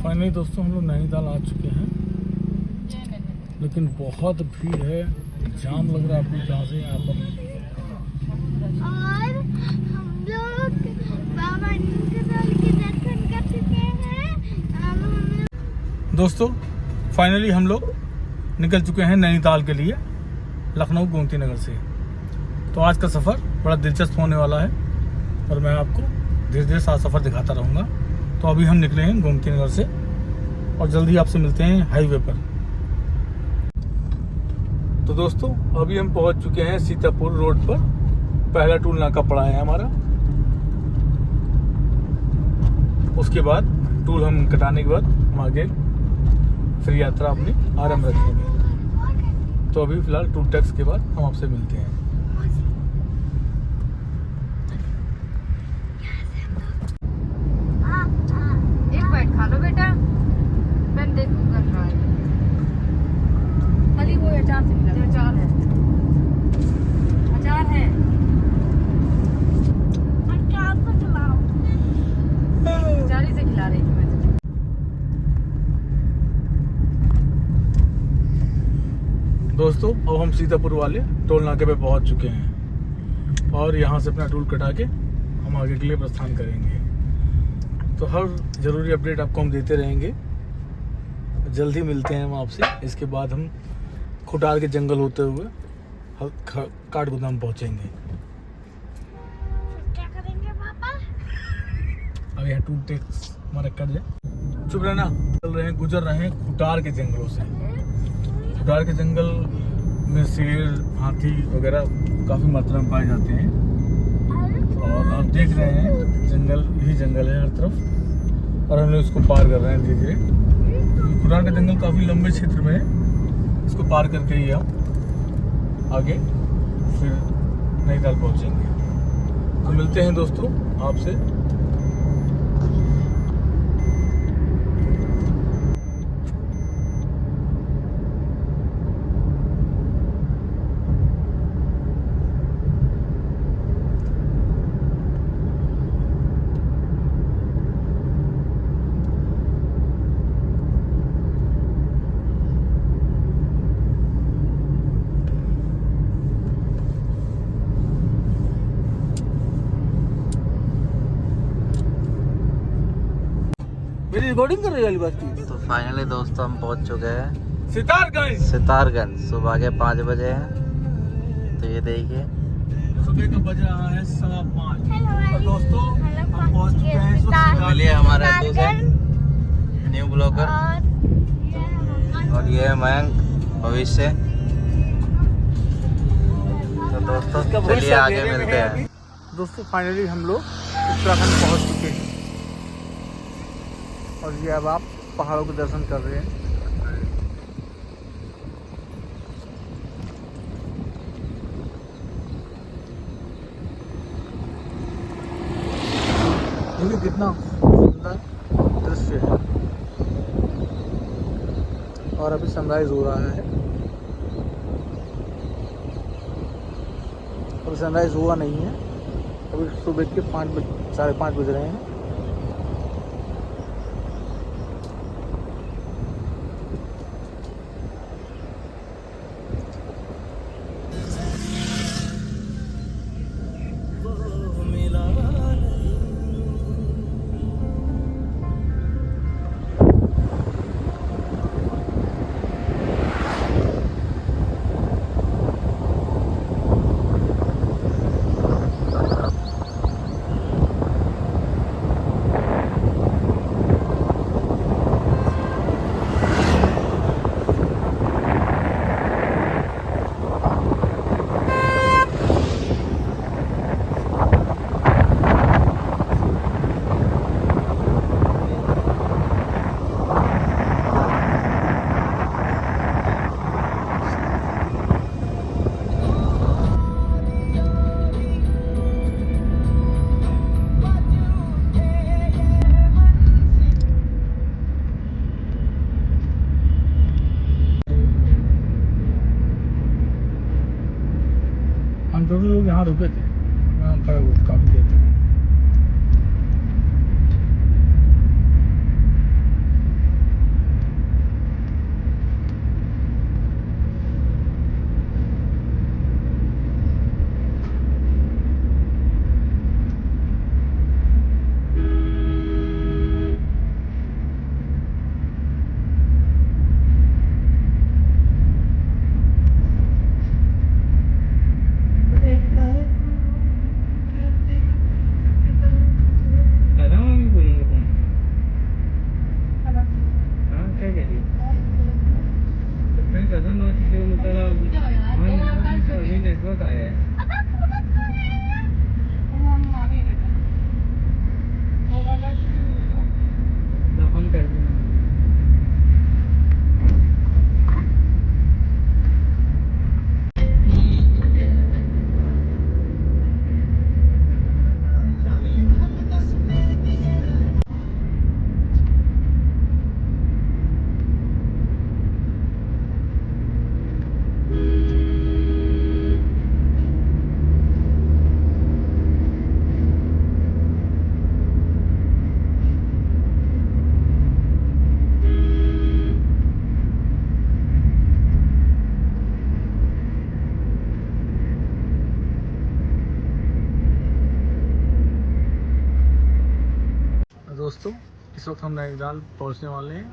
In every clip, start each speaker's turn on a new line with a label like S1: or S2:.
S1: Finally दोस्तों हम लोग नैनीताल आ चुके हैं, लेकिन बहुत भीड़ है, जाम लग रहा है आपको जहाँ से यहाँ पर।
S2: और हम लोग बाबा नैनीताल के दर्शन कर चुके हैं।
S1: दोस्तों फाइनली हम लोग निकल चुके हैं नैनीताल के लिए, लखनऊ गोमती नगर से। तो आज का सफ़र बड़ा दिलचस्प होने वाला है और मैं आपको धीरे धीरे सारा सफ़र दिखाता रहूँगा। तो अभी हम निकले हैं गोमती नगर से और जल्दी आपसे मिलते हैं हाईवे पर। तो दोस्तों अभी हम पहुंच चुके हैं सीतापुर रोड पर। पहला टूल नाका पड़ा है हमारा, उसके बाद टूल हम कटाने के बाद हम आगे फिर यात्रा अपनी आरंभ रखेंगे। तो अभी फिलहाल टूल टैक्स के बाद हम आपसे मिलते हैं।
S3: एक बाइट खा लो बेटा, मैं देखूं कर रहा है। खाली वो अचार से मिला, अचार है, अचार है।
S2: अचार को खिलाओ।
S3: अचार ही से खिला रही थी मैं तुझे।
S1: दोस्तों अब हम सीतापुर वाले टोल नाके पे पहुंच चुके हैं और यहाँ से अपना टूल कटा के हम आगे के लिए प्रस्थान करेंगे। तो हर ज़रूरी अपडेट आपको हम देते रहेंगे। जल्दी मिलते हैं हम आपसे। इसके बाद हम खुटार के जंगल होते हुए काठगोदाम पहुँचेंगे।
S2: क्या करेंगे पापा?
S1: अब यहाँ टूल टैक्स हमारा कट जाए। चुप रहना। चल रहे हैं, गुजर रहे हैं खुटार के जंगलों से। खुटार के जंगल में शेर, हाथी वगैरह काफ़ी मात्रा में पाए जाते हैं और आप देख रहे हैं जंगल ही जंगल है हर तरफ और हम लोग इसको पार कर रहे हैं धीरे धीरे। खुटार का जंगल काफ़ी लंबे क्षेत्र में है, इसको पार करके ही हम आगे फिर नैनीताल पहुंचेंगे। तो मिलते हैं दोस्तों आपसे। मेरी रिकॉर्डिंग कर रही वाली बात की।
S4: तो फाइनली दोस्तों हम पहुंच चुके हैं
S1: सितारगंज।
S4: सुबह के 5 बजे हैं। तो ये देखिए
S1: सुबह का बज रहा है 5:15 और दोस्तों हम पहुंच चुके हैं
S4: मिलिए हमारे दूसरे न्यू ब्लॉगर और ये है मयंक भविष्य। तो दोस्तों चलिए आगे मिलते हैं।
S1: दोस्तों फाइनली हम लोग उत्तराखंड पहुंच चुके हैं और ये अब आप पहाड़ों के दर्शन कर रहे हैं। देखिए कितना सुंदर दृश्य है और अभी सनराइज हो रहा है। अभी सनराइज हुआ नहीं है, अभी सुबह के 5:30 बज रहे हैं। हम दोनों लोग यहाँ रुके थे, यहाँ पर काफ़ी देर तक। दोस्तों, इस वक्त हम नैनीताल पहुंचने वाले हैं।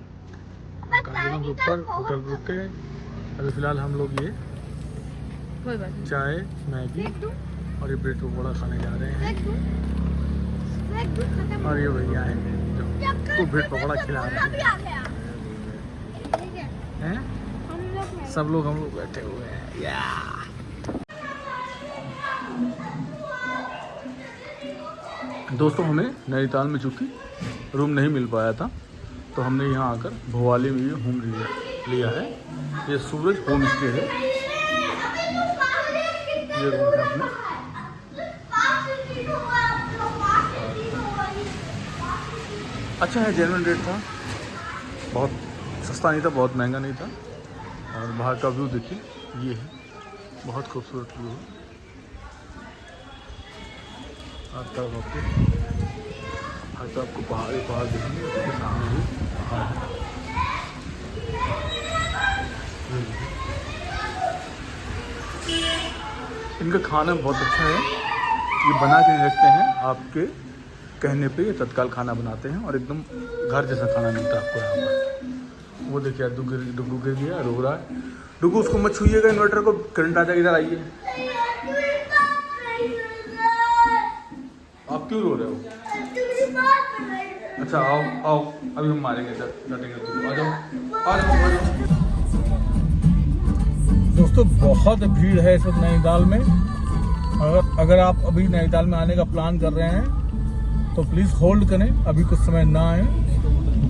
S1: कालीगंज ऊपर होटल रुक के अभी फ़िलहाल हम लोग ये
S3: कोई बात नहीं।
S1: चाय, मैगी और ये ब्रेड पकौड़ा खाने जा रहे हैं। और ये भैया हैं जो को ब्रेड पकौड़ा खिला रहे हैं। सब लोग हम लोग बैठे हुए हैं। दोस्तों, हमें नैनीताल में चूँकि रूम नहीं मिल पाया था तो हमने यहाँ आकर भोवाली में ये होम लिया है। ये सूरज होम स्टे है। ये रूम है अपना। अच्छा है, जेन्युइन रेट था, बहुत सस्ता नहीं था, बहुत महंगा नहीं था। और बाहर का व्यू देखिए, ये है, बहुत खूबसूरत व्यू है। हर तरफ आपको पहाड़ ही पहाड़ दिखेंगे। उसके सामने भी पहाड़ है। इनका खाना बहुत अच्छा है। ये बना के नहीं रखते हैं, आपके कहने पे ये तत्काल खाना बनाते हैं और एकदम घर जैसा खाना मिलता है आपको यहाँ पर। वो देखिए डुगू गिर गया, रो रहा है। डुगू, उसको मत छूइएगा, इन्वर्टर को करंट आ जाएगा। इधर आइए। आप क्यों रो रहे हो? अच्छा, आओ आओ, अभी हम मारेंगे, डटेंगे तुमको। आ जाओ। दोस्तों, बहुत भीड़ है इस वक्त नैनीताल में। अगर आप अभी नैनीताल में आने का प्लान कर रहे हैं तो प्लीज़ होल्ड करें, अभी कुछ समय ना आए।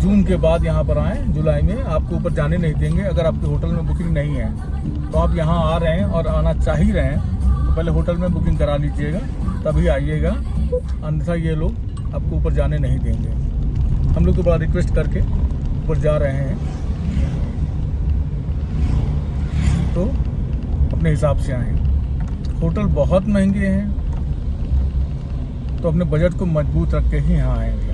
S1: जून के बाद यहाँ पर आएँ, जुलाई में आपको ऊपर जाने नहीं देंगे। अगर आपके होटल में बुकिंग नहीं है तो आप यहाँ आ रहे हैं और आना चाह ही रहे हैं तो पहले होटल में बुकिंग करा लीजिएगा, तभी आइएगा। अन्यथा ये लोग आपको ऊपर जाने नहीं देंगे। हम लोग तो बड़ा रिक्वेस्ट करके ऊपर जा रहे हैं, तो अपने हिसाब से आएँ। होटल बहुत महंगे हैं, तो अपने बजट को मजबूत रख के ही यहाँ आएंगे।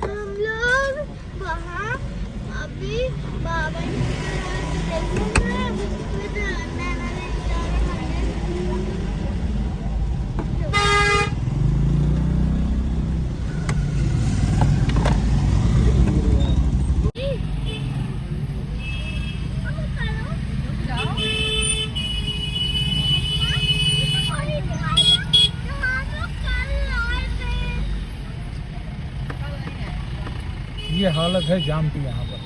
S2: हम लोग वहाँ अभी बाबा
S1: ये हालत है जाम की यहाँ पर।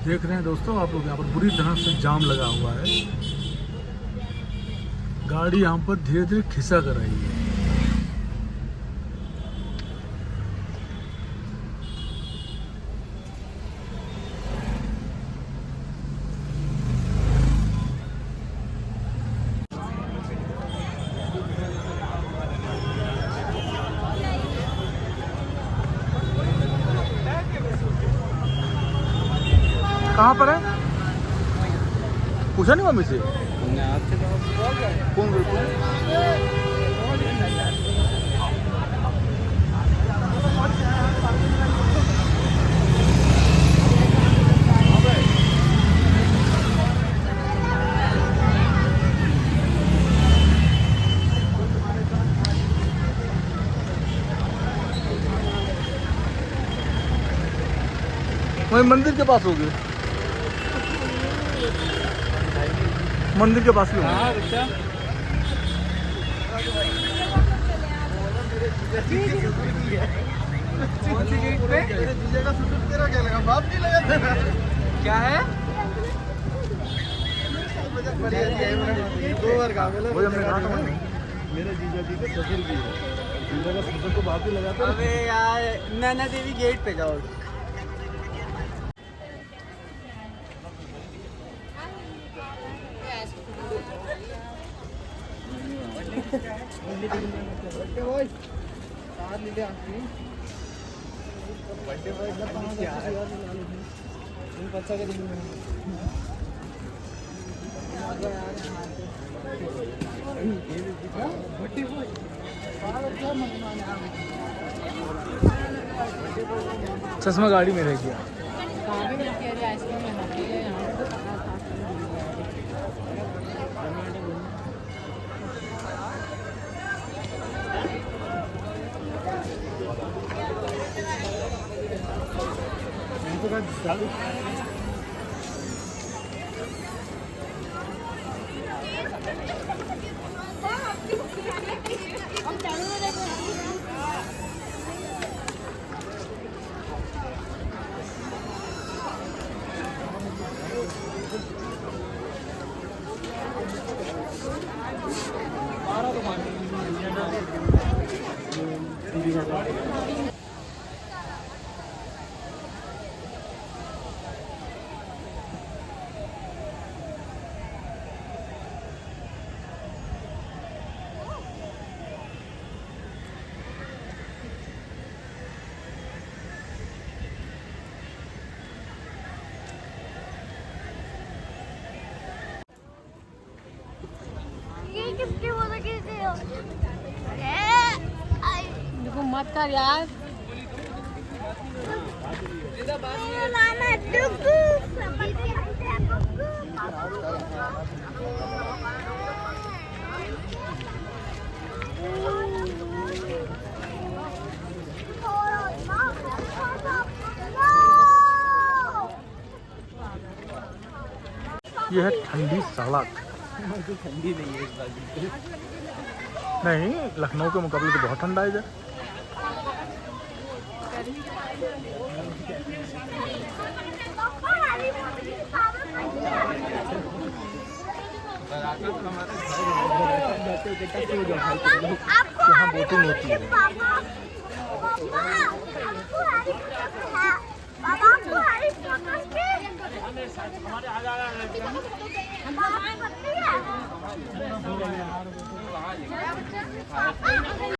S1: देख रहे हैं दोस्तों आप लोग, यहाँ पर बुरी तरह से जाम लगा हुआ है। गाड़ी यहाँ पर धीरे धीरे खिसक रही है। कहाँ पर है? पूछा नहीं मम्मी से? कौन वही मंदिर के पास होगी। मंदिर के पास ही होगी।
S4: क्या है?
S1: वही हमने कहा था।
S5: मेरे जीजा जी का ससुर भी है। जीजा का ससुर को बात ही लगाते।
S4: अबे यार, नैना देवी गेट पे जाओ।
S1: चश्मा गाड़ी में रह गया।
S2: ये किसकी फोटो खींच रहे हो?
S3: देखो मत कर यार।
S2: नाना डुगू
S1: ये है ठंडी सड़क।
S5: ठंडी नहीं है इस बार।
S1: नहीं, लखनऊ के मुकाबले तो बहुत ठंडा है इधर।
S2: यहाँ बोटिंग होती है।